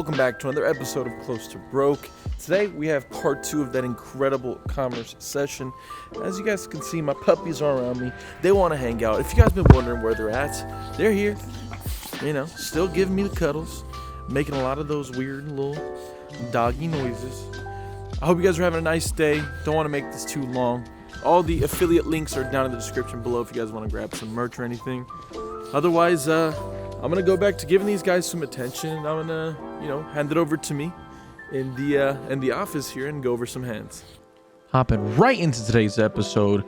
welcome back to another episode of Close to Broke. Today we have part 2 of that incredible commerce session. As you guys can see, my puppies are around me. They want to hang out. If you guys been wondering where they're at, they're here. You know, still giving me the cuddles, making a lot of those weird little doggy noises. I hope you guys are having a nice day. Don't want to make this too long. All the affiliate links are down in the description below if you guys want to grab some merch or anything. Otherwise, I'm gonna go back to giving these guys some attention, and I'm gonna, hand it over to me in the office here and go over some hands. Hopping right into today's episode,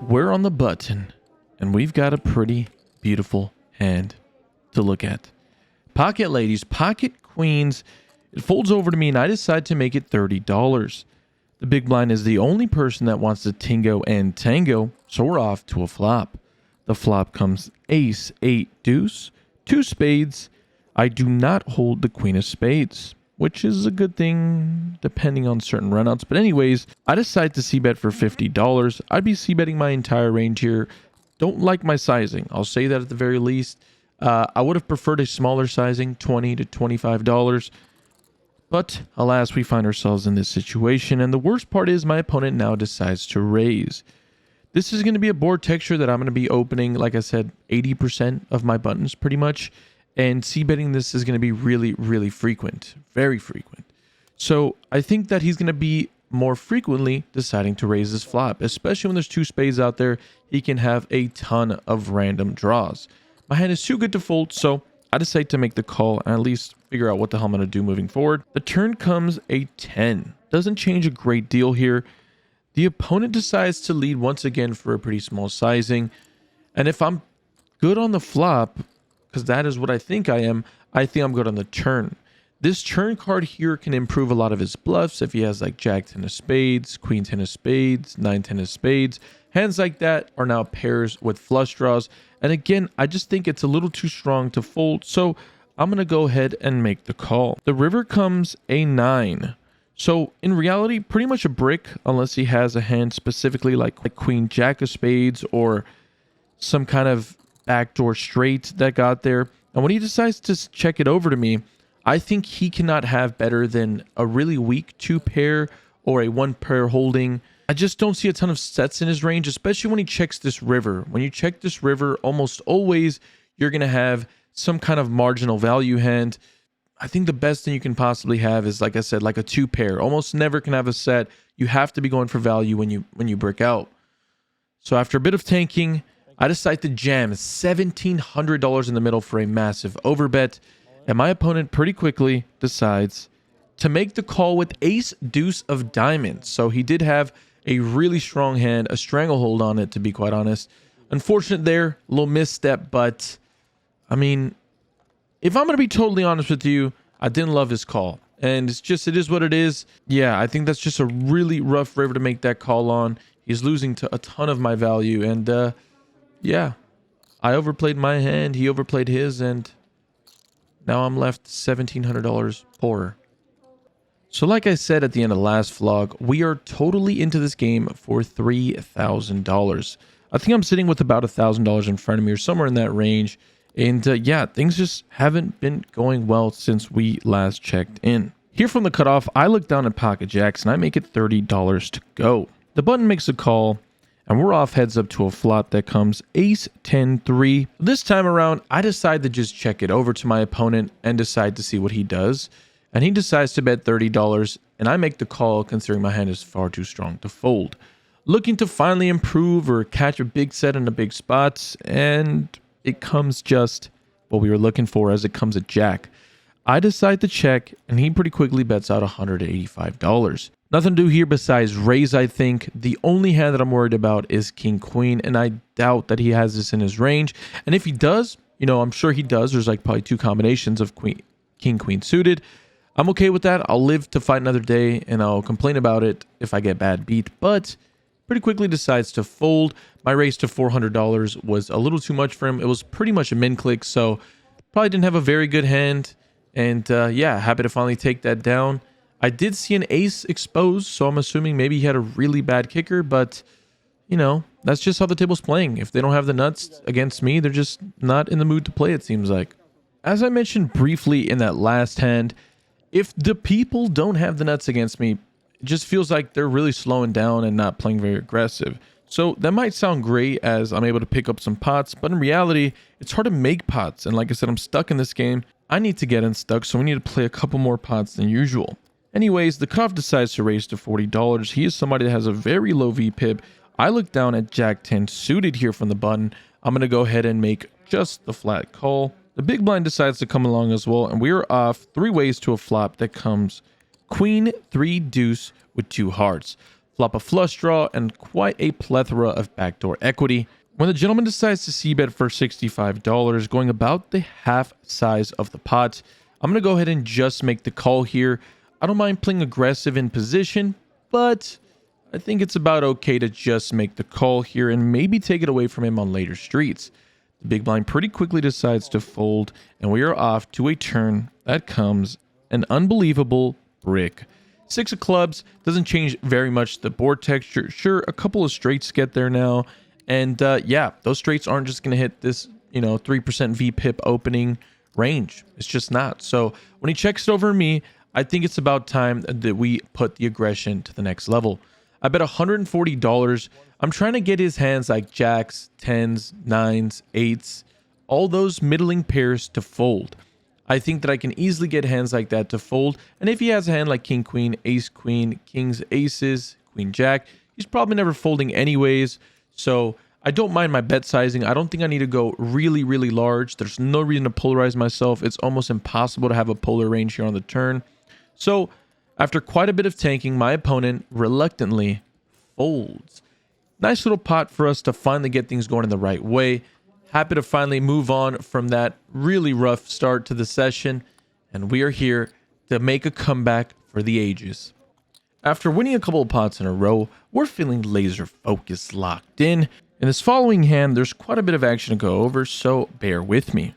we're on the button, and we've got a pretty beautiful hand to look at. Pocket ladies, pocket queens. It folds over to me, and I decide to make it $30. The big blind is the only person that wants to tingo and tango, so we're off to a flop. The flop comes ace, 8, deuce, 2 spades. I do not hold the queen of spades, which is a good thing depending on certain runouts. But anyways, I decide to c-bet for $50. I'd be c-betting my entire range here. Don't like my sizing. I'll say that at the very least. I would have preferred a smaller sizing, $20 to $25. But alas, we find ourselves in this situation. And the worst part is my opponent now decides to raise. This is going to be a board texture that I'm going to be opening, like I said, 80% of my buttons pretty much. And c-betting this is going to be really, really frequent. Very frequent. So I think that he's going to be more frequently deciding to raise this flop. Especially when there's 2 spades out there, he can have a ton of random draws. My hand is too good to fold, so I decide to make the call and at least figure out what the hell I'm going to do moving forward. The turn comes a 10. Doesn't change a great deal here. The opponent decides to lead once again for a pretty small sizing. And if I'm good on the flop, because that is what I think I'm good on the turn. This turn card here can improve a lot of his bluffs if he has like jack 10 of spades, queen 10 of spades, 9 10 of spades. Hands like that are now pairs with flush draws. And again, I just think it's a little too strong to fold. So I'm going to go ahead and make the call. The river comes a 9. So in reality, pretty much a brick unless he has a hand specifically like queen jack of spades or some kind of backdoor straight that got there. And when he decides to check it over to me, I think he cannot have better than a really weak 2 pair or a 1 pair holding. I just don't see a ton of sets in his range, especially when he checks this river. When you check this river, almost always you're going to have some kind of marginal value hand. I think the best thing you can possibly have is, like I said, like a 2 pair. Almost never can have a set. You have to be going for value when you brick out. So after a bit of tanking, I decide to jam $1,700 in the middle for a massive overbet. And my opponent pretty quickly decides to make the call with ace deuce of diamonds. So he did have a really strong hand, a stranglehold on it, to be quite honest. Unfortunate there, a little misstep, but I mean, if I'm going to be totally honest with you, I didn't love his call. And it is what it is. Yeah, I think that's just a really rough river to make that call on. He's losing to a ton of my value. And yeah, I overplayed my hand. He overplayed his. And now I'm left $1,700 poorer. So like I said at the end of the last vlog, we are totally into this game for $3,000. I think I'm sitting with about $1,000 in front of me or somewhere in that range. And yeah, things just haven't been going well since we last checked in. Here from the cutoff, I look down at pocket jacks and I make it $30 to go. The button makes a call and we're off heads up to a flop that comes ace 10 3. This time around, I decide to just check it over to my opponent and decide to see what he does. And he decides to bet $30 and I make the call considering my hand is far too strong to fold. Looking to finally improve or catch a big set in a big spot, and it comes just what we were looking for as it comes a jack. I decide to check and he pretty quickly bets out $185. Nothing to do here besides raise, I think. The only hand that I'm worried about is king queen, and I doubt that he has this in his range. And if he does, I'm sure he does. There's like probably 2 combinations of king queen suited. I'm okay with that. I'll live to fight another day and I'll complain about it if I get bad beat, but pretty quickly decides to fold. My raise to $400 was a little too much for him. It was pretty much a min click, so probably didn't have a very good hand. And yeah, happy to finally take that down. I did see an ace exposed, so I'm assuming maybe he had a really bad kicker, but that's just how the table's playing. If they don't have the nuts against me, they're just not in the mood to play, it seems like. As I mentioned briefly in that last hand, if the people don't have the nuts against me, it just feels like they're really slowing down and not playing very aggressive. So that might sound great as I'm able to pick up some pots, but in reality, it's hard to make pots. And like I said, I'm stuck in this game. I need to get unstuck, so we need to play a couple more pots than usual. Anyways, the cutoff decides to raise to $40. He is somebody that has a very low VPIP. I look down at Jack 10 suited here from the button. I'm going to go ahead and make just the flat call. The big blind decides to come along as well, and we are off 3 ways to a flop that comes Queen 3 deuce with 2 hearts. Flop a flush draw and quite a plethora of backdoor equity. When the gentleman decides to c-bet for $65, going about the half size of the pot, I'm going to go ahead and just make the call here. I don't mind playing aggressive in position, but I think it's about okay to just make the call here and maybe take it away from him on later streets. The big blind pretty quickly decides to fold, and we are off to a turn that comes an unbelievable brick. 6 of clubs doesn't change very much the board texture. Sure, a couple of straights get there now, and yeah, those straights aren't just going to hit this 3% VPIP opening range. It's just not. So when he checks it over me, I think it's about time that we put the aggression to the next level. I bet $140. I'm trying to get his hands like jacks, 10s, 9s, 8s, all those middling pairs to fold. I think that I can easily get hands like that to fold. And if he has a hand like king, queen, ace, queen, kings, aces, queen, jack, he's probably never folding anyways. So I don't mind my bet sizing. I don't think I need to go really, really large. There's no reason to polarize myself. It's almost impossible to have a polar range here on the turn. So after quite a bit of tanking, my opponent reluctantly folds. Nice little pot for us to finally get things going in the right way. Happy to finally move on from that really rough start to the session, and we are here to make a comeback for the ages. After winning a couple of pots in a row, we're feeling laser focused, locked in. In this following hand, there's quite a bit of action to go over, so bear with me.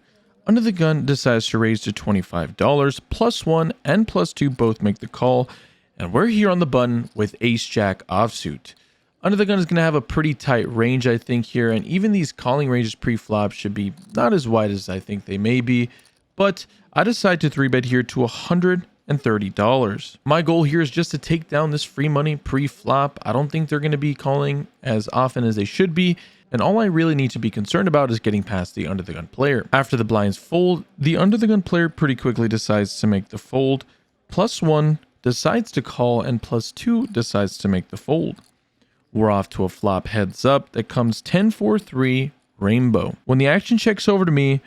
Under the gun decides to raise to $25. +1 and +2 both make the call, and we're here on the button with ace jack offsuit. Under the gun is going to have a pretty tight range, I think, here, and even these calling ranges pre-flop should be not as wide as I think they may be, but I decide to 3-bet here to $130. My goal here is just to take down this free money pre-flop. I don't think they're going to be calling as often as they should be, and all I really need to be concerned about is getting past the under the gun player. After the blinds fold, the under the gun player pretty quickly decides to make the fold. +1 decides to call, and +2 decides to make the fold. We're off to a flop heads up that comes 10-4-3 rainbow. When the action checks over to me,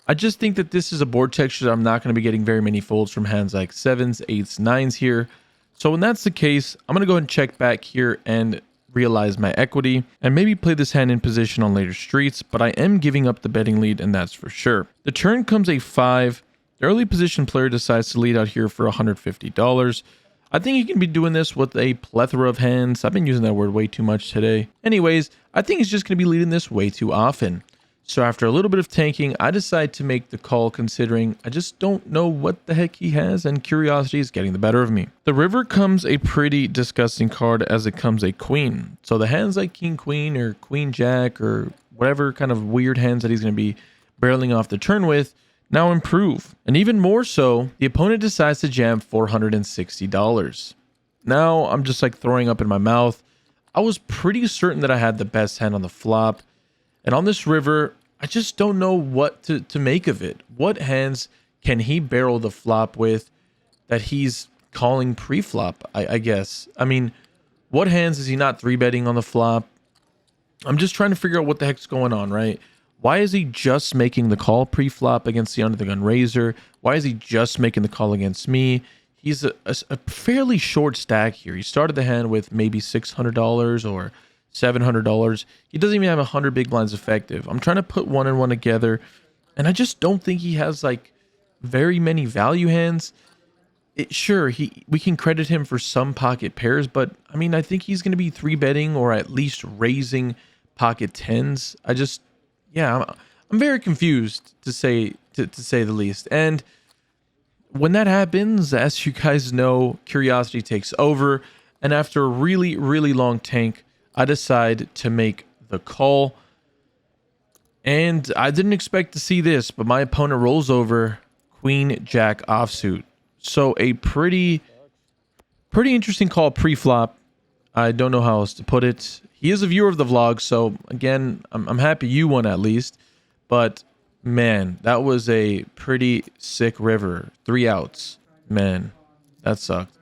I just think that this is a board texture that I'm not going to be getting very many folds from hands like 7s, 8s, 9s here. So when that's the case, I'm going to go ahead and check back here and realize my equity and maybe play this hand in position on later streets, but I am giving up the betting lead, and that's for sure. The turn comes a 5. The early position player decides to lead out here for $150. I think you can be doing this with a plethora of hands. I've been using that word way too much today. Anyways, I think he's just going to be leading this way too often. So after a little bit of tanking, I decide to make the call, considering I just don't know what the heck he has, and curiosity is getting the better of me. The river comes a pretty disgusting card as it comes a queen. So the hands like king queen or queen jack or whatever kind of weird hands that he's going to be barreling off the turn with now improve. And even more so, the opponent decides to jam $460. Now I'm just like throwing up in my mouth. I was pretty certain that I had the best hand on the flop. And on this river, I just don't know what to make of it. What hands can he barrel the flop with that he's calling pre-flop, I guess? I mean, what hands is he not 3-betting on the flop? I'm just trying to figure out what the heck's going on, right? Why is he just making the call pre-flop against the under the gun raiser? Why is he just making the call against me? He's a fairly short stack here. He started the hand with maybe $600 or $700. He doesn't even have 100 big blinds effective. I'm trying to put one and one together, and I just don't think he has like very many value hands. Sure, we can credit him for some pocket pairs, but I mean, I think he's going to be 3-betting or at least raising pocket 10s. I'm very confused to say the least. And when that happens, as you guys know, curiosity takes over, and after a really, really long tank, I decide to make the call. And I didn't expect to see this, but my opponent rolls over queen jack offsuit. So a pretty interesting call pre-flop. I don't know how else to put it. He is a viewer of the vlog, so again, I'm happy you won at least. But man, that was a pretty sick river. 3 outs. Man, that sucked.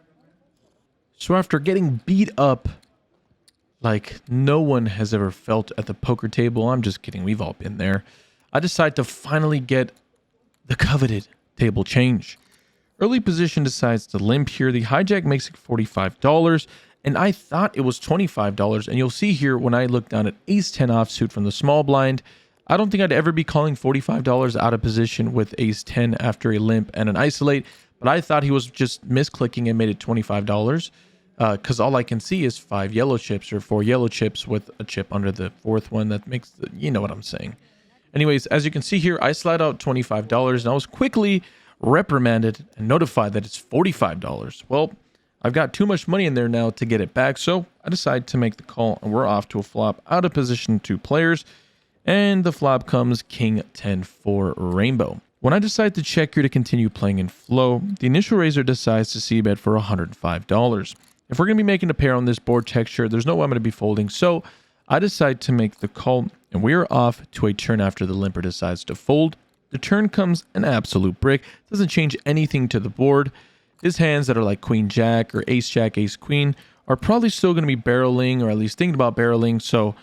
So after getting beat up like no one has ever felt at the poker table, I'm just kidding, we've all been there, I decide to finally get the coveted table change. Early position decides to limp here. The hijack makes it $45, and I thought it was $25. And you'll see here when I look down at ace-10 offsuit from the small blind, I don't think I'd ever be calling $45 out of position with ace-10 after a limp and an isolate, but I thought he was just misclicking and made it $25 because all I can see is 5 yellow chips or 4 yellow chips with a chip under the 4th one. That makes the, you know what I'm saying. Anyways, as you can see here, I slide out $25 and I was quickly reprimanded and notified that it's $45. Well, I've got too much money in there now to get it back, so I decide to make the call, and we're off to a flop out of position 2 players, and the flop comes king 10 for rainbow. When I decide to check here to continue playing in flow, the initial raiser decides to c-bet for $105. If we're going to be making a pair on this board texture, there's no way I'm going to be folding, so I decide to make the call, and we are off to a turn after the limper decides to fold. The turn comes an absolute brick. Doesn't change anything to the board. His hands that are like queen jack or ace jack, ace queen are probably still going to be barreling, or at least thinking about barreling. So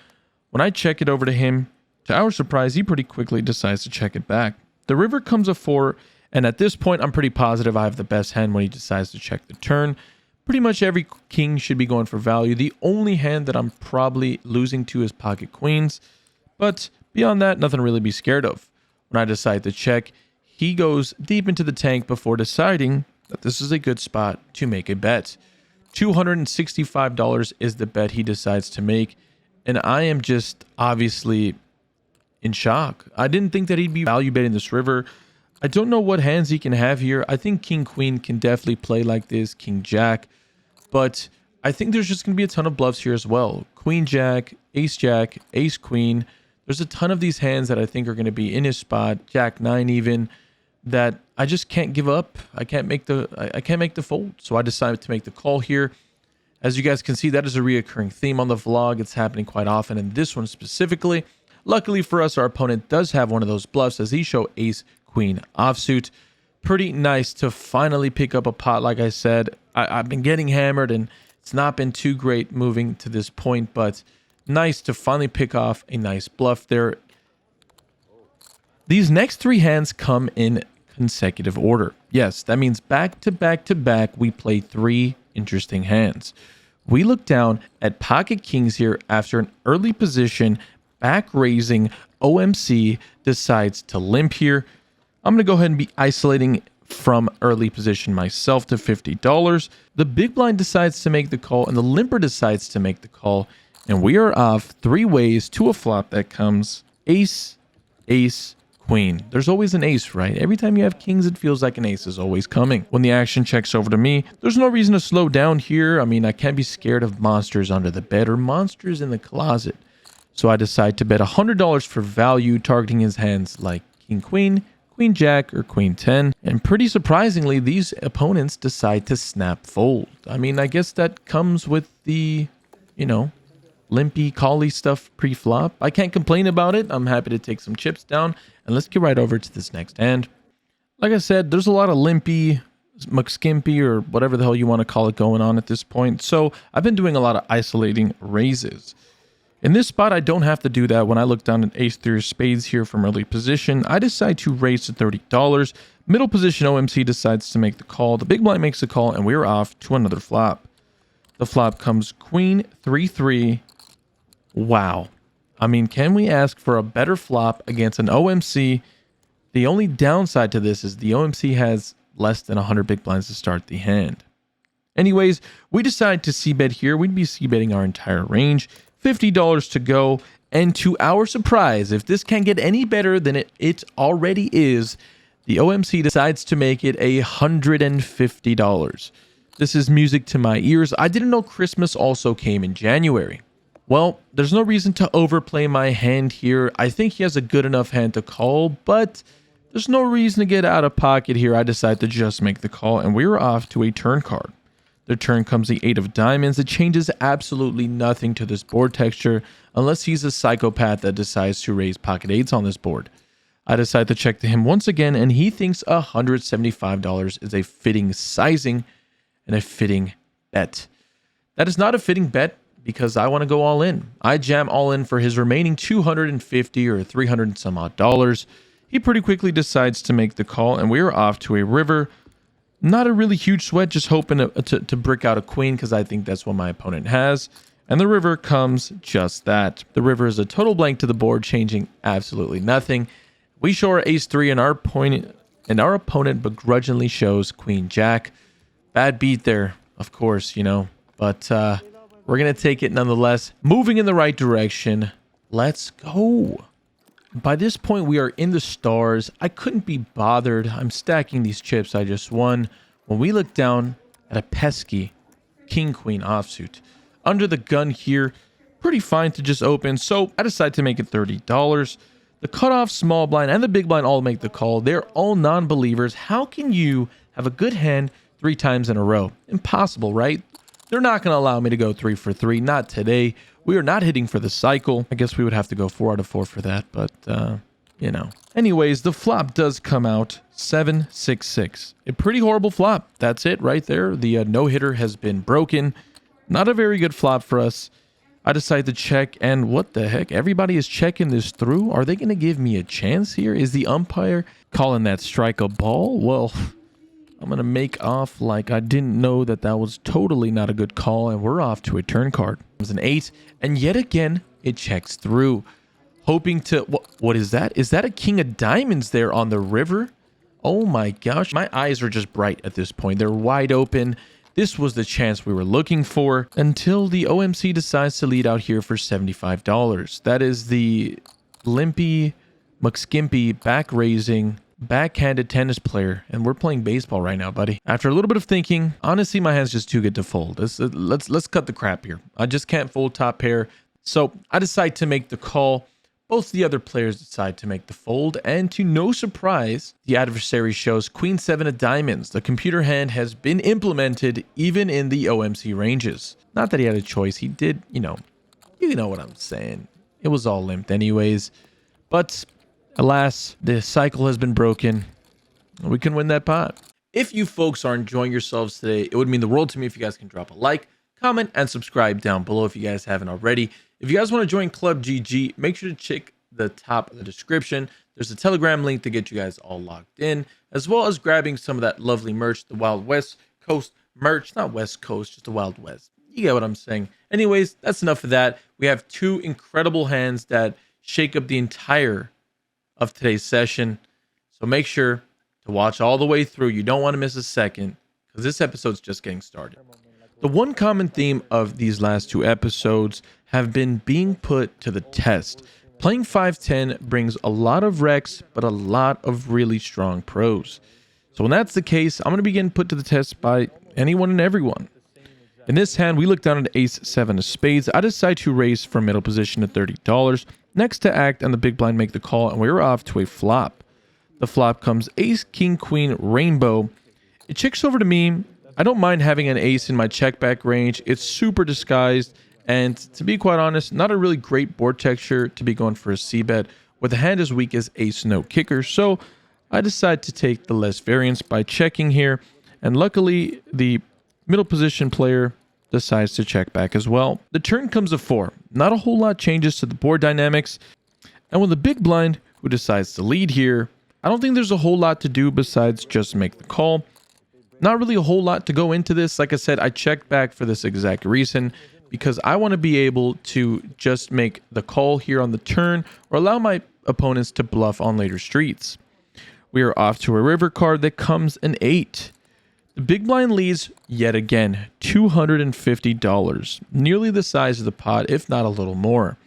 when I check it over to him, to our surprise, he pretty quickly decides to check it back. The river comes a 4, and at this point, I'm pretty positive I have the best hand when he decides to check the turn. Pretty much every king should be going for value. The only hand that I'm probably losing to is pocket queens, but beyond that, nothing really to be scared of. When I decide to check, he goes deep into the tank before deciding that this is a good spot to make a bet. $265 is the bet he decides to make, and I am just obviously in shock. I didn't think that he'd be value betting this river. I don't know what hands he can have here. I think king queen can definitely play like this, king jack, but I think there's just going to be a ton of bluffs here as well. Queen jack, ace queen. There's a ton of these hands that I think are going to be in his spot, jack 9 even, that I just can't give up. I can't make the fold. So I decided to make the call here. As you guys can see, that is a reoccurring theme on the vlog. It's happening quite often in this one specifically. Luckily for us, our opponent does have one of those bluffs as he show ace queen offsuit. Pretty nice to finally pick up a pot. Like I said, I've been getting hammered and it's not been too great moving to this point, but nice to finally pick off a nice bluff there. These next 3 hands come in consecutive order. Yes, that means back to back to back, we play 3 interesting hands. We look down at pocket kings here after an early position, back raising, OMC decides to limp here. I'm going to go ahead and be isolating from early position myself to $50. The big blind decides to make the call, and the limper decides to make the call. And we are off 3 ways to a flop that comes ace, ace, queen. There's always an ace, right? Every time you have kings, it feels like an ace is always coming. When the action checks over to me, there's no reason to slow down here. I mean, I can't be scared of monsters under the bed or monsters in the closet. So I decide to bet $100 for value, targeting his hands like king queen, queen jack, or queen 10. And pretty surprisingly, these opponents decide to snap fold. I mean, I guess that comes with the, you know, limpy, collie stuff pre-flop. I can't complain about it. I'm happy to take some chips down. And let's get right over to this next hand. Like I said, there's a lot of limpy, McSkimpy, or whatever the hell you want to call it going on at this point. So I've been doing a lot of isolating raises. In this spot, I don't have to do that. When I look down at ace 3 of spades here from early position, I decide to raise to $30. Middle position OMC decides to make the call. The big blind makes the call, and we're off to another flop. The flop comes queen 3-3. Wow. I mean, can we ask for a better flop against an OMC? The only downside to this is the OMC has less than 100 big blinds to start the hand. Anyways, we decide to c-bet here. We'd be c-betting our entire range. $50 to go. And to our surprise, if this can't get any better than it already is, the OMC decides to make it $150. This is music to my ears. I didn't know Christmas also came in January. Well, there's no reason to overplay my hand here. I think he has a good enough hand to call, but There's no reason to get out of pocket here. I decide to just make the call, and we're off to a turn card. The turn comes the 8 of diamonds. It changes absolutely nothing to this board texture unless he's a psychopath that decides to raise pocket 8s on this board. I decide to check to him once again, and he thinks $175 is a fitting sizing and a fitting bet. That is not a fitting bet because I want to go all in. I jam all in for his remaining $250 or $300 and some odd dollars. He pretty quickly decides to make the call, and we are off to a river. Not a really huge sweat, just hoping to brick out a queen because I think that's what my opponent has. And the river comes just that. The river is a total blank to the board, changing absolutely nothing. We show our ace-3, and our opponent begrudgingly shows queen-jack. Bad beat there, of course, you know. But we're going to take it nonetheless. Moving in the right direction. Let's go. By this point, we are in the stars. I couldn't be bothered. I'm stacking these chips I just won when we look down at a pesky king-queen offsuit. Under the gun here, pretty fine to just open, so I decide to make it $30. The cutoff, small blind, and the big blind all make the call. They're all non-believers. How can you have a good hand 3 times in a row? Impossible, right? They're not going to allow me to go 3 for 3. Not today. We are not hitting for the cycle. I guess we would have to go 4 out of 4 for that, but, you know. Anyways, the flop does come out 7-6-6. A pretty horrible flop. That's it right there. The no-hitter has been broken. Not a very good flop for us. I decide to check, and what the heck? Everybody is checking this through. Are they going to give me a chance here? Is the umpire calling that strike a ball? Well, I'm going to make off like I didn't know that was totally not a good call, and we're off to a turn card. It was an 8, and yet again, it checks through. Hoping to... What is that? Is that a king of diamonds there on the river? Oh my gosh. My eyes are just bright at this point. They're wide open. This was the chance we were looking for until the OMC decides to lead out here for $75. That is the limpy, McSkimpy, back-raising, backhanded tennis player, and we're playing baseball right now, buddy. After a little bit of thinking, honestly, my hand's just too good to fold. Let's cut the crap here. I just can't fold top pair, so I decide to make the call. Both the other players decide to make the fold, and to no surprise, the adversary shows Queen 7 of diamonds. The computer hand has been implemented even in the OMC ranges. Not that he had a choice. He did, you know what I'm saying. It was all limped anyways. But alas, the cycle has been broken. We can win that pot. If you folks are enjoying yourselves today, it would mean the world to me if you guys can drop a like, comment, and subscribe down below if you guys haven't already. If you guys want to join Club GG, make sure to check the top of the description. There's a Telegram link to get you guys all logged in, as well as grabbing some of that lovely merch, the Wild West Coast merch. Not West Coast, just the Wild West. You get what I'm saying. Anyways, that's enough of that. We have 2 incredible hands that shake up the entire of today's session. So make sure to watch all the way through. You don't want to miss a second, because this episode's just getting started. The one common theme of these last 2 episodes have been being put to the test. Playing 5-10 brings a lot of wrecks, but a lot of really strong pros. So when that's the case, I'm going to be getting put to the test by anyone and everyone. In this hand, we look down at ace 7 of spades. I decide to raise from middle position at $30. Next to act and the big blind make the call, and we're off to a flop. The flop comes ace, king, queen, rainbow. It checks over to me. I don't mind having an ace in my check back range. It's super disguised, and to be quite honest, not a really great board texture to be going for a c-bet with a hand as weak as ace no kicker. So I decide to take the less variance by checking here, and luckily the middle position player decides to check back as well. The turn comes a 4. Not a whole lot changes to the board dynamics, and with the big blind who decides to lead here, I don't think there's a whole lot to do besides just make the call. Not really a whole lot to go into this. Like I said, I checked back for this exact reason, because I want to be able to just make the call here on the turn or allow my opponents to bluff on later streets. We are off to a river card that comes an 8. The big blind leads yet again, $250, nearly the size of the pot, if not a little more.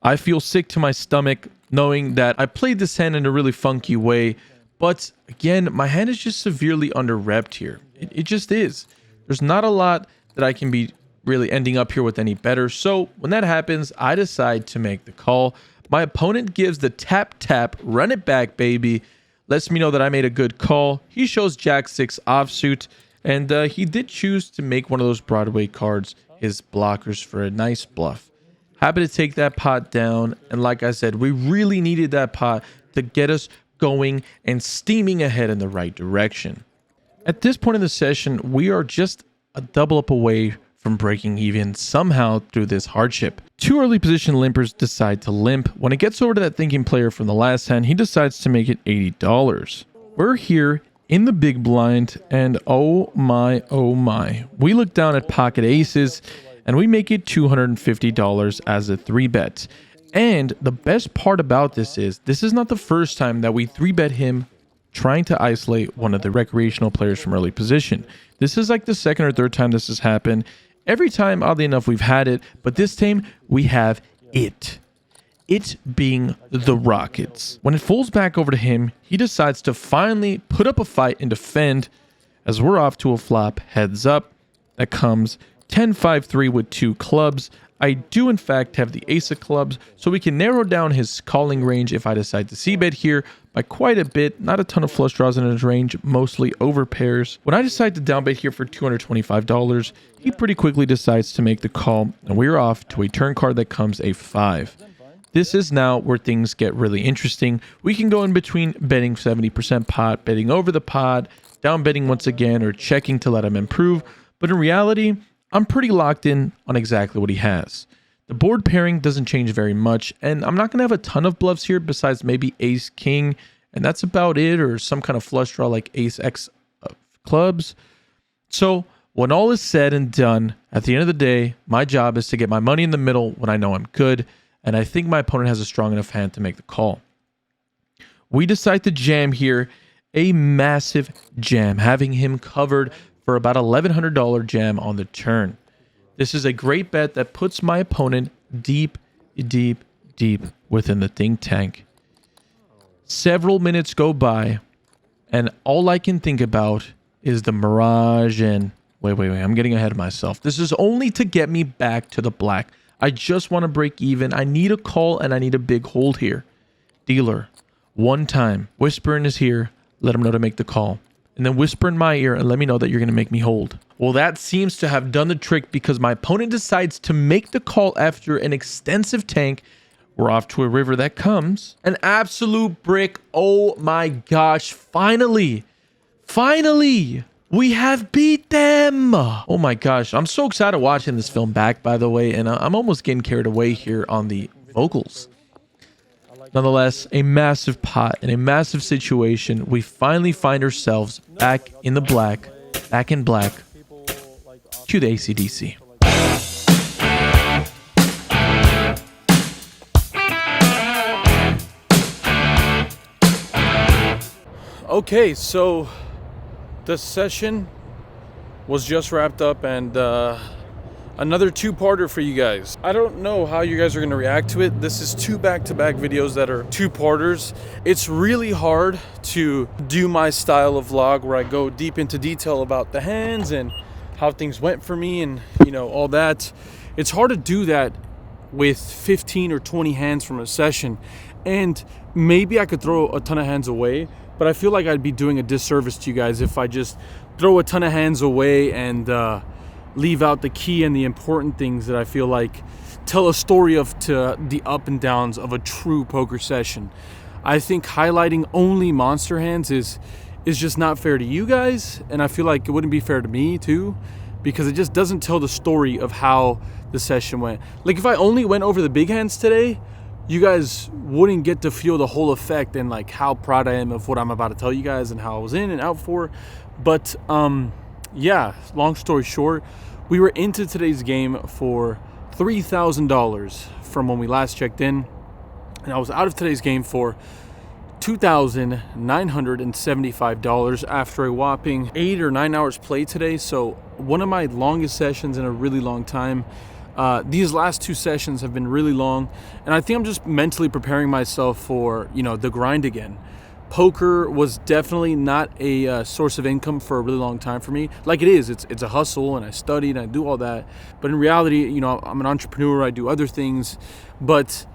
I feel sick to my stomach knowing that I played this hand in a really funky way, but again, my hand is just severely under-repped here. It just is. There's not a lot that I can be really ending up here with any better. So when that happens, I decide to make the call. My opponent gives the tap, run it back, baby. lets me know that I made a good call. He shows Jack 6 offsuit, and he did choose to make one of those Broadway cards his blockers for a nice bluff. Happy to take that pot down, and like I said, we really needed that pot to get us going and steaming ahead in the right direction. At this point in the session, we are just a double up away from breaking even somehow through this hardship. Two early position limpers decide to limp. When it gets over to that thinking player from the last hand, he decides to make it $80. We're here in the big blind, and oh my, we look down at pocket aces and we make it $250 as a 3-bet. And the best part about this is not the first time that we 3-bet him trying to isolate one of the recreational players from early position. This is like the second or third time this has happened. Every time, oddly enough, we've had it, but this time we have it. It being the Rockets. When it folds back over to him, he decides to finally put up a fight and defend as we're off to a flop heads up. That comes 10-5-3 with 2 clubs. I do in fact have the ace of clubs, so we can narrow down his calling range if I decide to c-bet here by quite a bit. Not a ton of flush draws in his range, mostly over pairs. When I decide to downbet here for $225, he pretty quickly decides to make the call, and we're off to a turn card that comes a 5. This is now where things get really interesting. We can go in between betting 70% pot, betting over the pot, down betting once again, or checking to let him improve, but in reality, I'm pretty locked in on exactly what he has. The board pairing doesn't change very much, and I'm not going to have a ton of bluffs here besides maybe ace king, and that's about it, or some kind of flush draw like ace x of clubs. So when all is said and done, at the end of the day, my job is to get my money in the middle when I know I'm good, and I think my opponent has a strong enough hand to make the call. We decide to jam here, a massive jam, having him covered for about $1,100 jam on the turn. This is a great bet that puts my opponent deep within the think tank. Several minutes go by, and all I can think about is the mirage and... Wait, I'm getting ahead of myself. This is only to get me back to the black. I just want to break even. I need a call, and I need a big hold here. Dealer, one time, whisper in his ear, let him know to make the call. And then whisper in my ear and let me know that you're going to make me hold. Well, that seems to have done the trick because my opponent decides to make the call after an extensive tank. We're off to a river that comes. An absolute brick. Oh my gosh. Finally, we have beat them. Oh my gosh. I'm so excited watching this film back, by the way. And I'm almost getting carried away here on the vocals. Nonetheless, a massive pot and a massive situation. We finally find ourselves back in the black, back in black, to the AC/DC. Okay, so the session was just wrapped up, and another two-parter for you guys. I don't know how you guys are going to react to it. This is 2 back-to-back videos that are two-parters. It's really hard to do my style of vlog where I go deep into detail about the hands and how things went for me and, you know, all that. It's hard to do that with 15 or 20 hands from a session. And maybe I could throw a ton of hands away, but I feel like I'd be doing a disservice to you guys if I just throw a ton of hands away and leave out the key and the important things that I feel like tell a story of to the up and downs of a true poker session. I think highlighting only monster hands is just not fair to you guys, and I feel like it wouldn't be fair to me too, because it just doesn't tell the story of how the session went. Like if I only went over the big hands today, you guys wouldn't get to feel the whole effect and like how proud I am of what I'm about to tell you guys and how I was in and out for. But yeah, long story short, we were into today's game for $3,000 from when we last checked in, and I was out of today's game for $2,975 after a whopping 8 or 9 hours played today. So one of my longest sessions in a really long time. These last 2 sessions have been really long, and I think I'm just mentally preparing myself for, you know, the grind again. Poker was definitely not a source of income for a really long time for me. Like it is, it's a hustle, and I studied and I do all that. But in reality, you know, I'm an entrepreneur, I do other things. But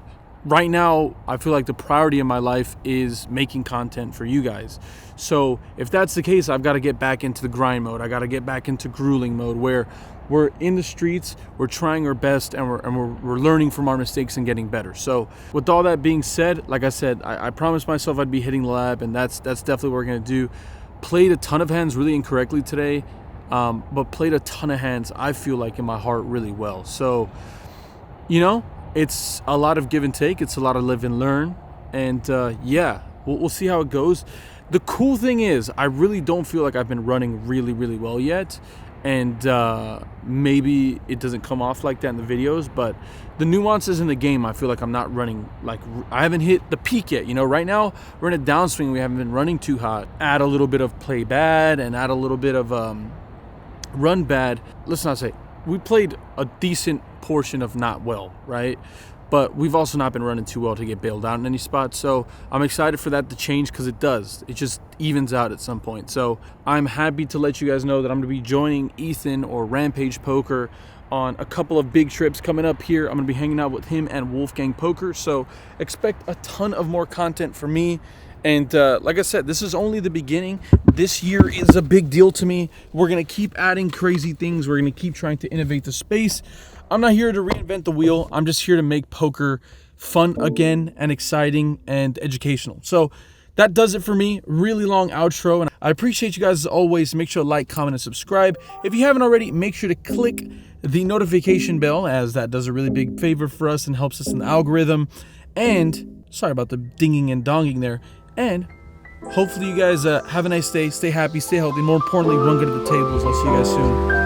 right now, I feel like the priority in my life is making content for you guys. So if that's the case, I've got to get back into the grind mode. I got to get back into grueling mode where we're in the streets, we're trying our best, and we're learning from our mistakes and getting better. So with all that being said, like I said, I promised myself I'd be hitting the lab, and that's definitely what we're going to do. Played a ton of hands really incorrectly today, but played a ton of hands, I feel like, in my heart really well. So, you know, it's a lot of give and take. It's a lot of live and learn. And yeah, we'll see how it goes. The cool thing is, I really don't feel like I've been running really, really well yet. And maybe it doesn't come off like that in the videos, but the nuances in the game, I feel like I'm not running, like, I haven't hit the peak yet. You know, right now we're in a downswing. We haven't been running too hot. Add a little bit of play bad and add a little bit of run bad. Let's not say we played a decent portion of not well, right? But we've also not been running too well to get bailed out in any spots. So I'm excited for that to change, because it does. It just evens out at some point. So I'm happy to let you guys know that I'm going to be joining Ethan or Rampage Poker on a couple of big trips coming up here. I'm going to be hanging out with him and Wolfgang Poker. So expect a ton of more content from me. And like I said, this is only the beginning. This year is a big deal to me. We're going to keep adding crazy things. We're going to keep trying to innovate the space. I'm not here to reinvent the wheel. I'm just here to make poker fun again and exciting and educational. So that does it for me. Really long outro. And I appreciate you guys as always. Make sure to like, comment, and subscribe. If you haven't already, make sure to click the notification bell, as that does a really big favor for us and helps us in the algorithm. And sorry about the dinging and donging there. And hopefully you guys have a nice day. Stay happy, stay healthy. More importantly, run good at the tables. I'll see you guys soon.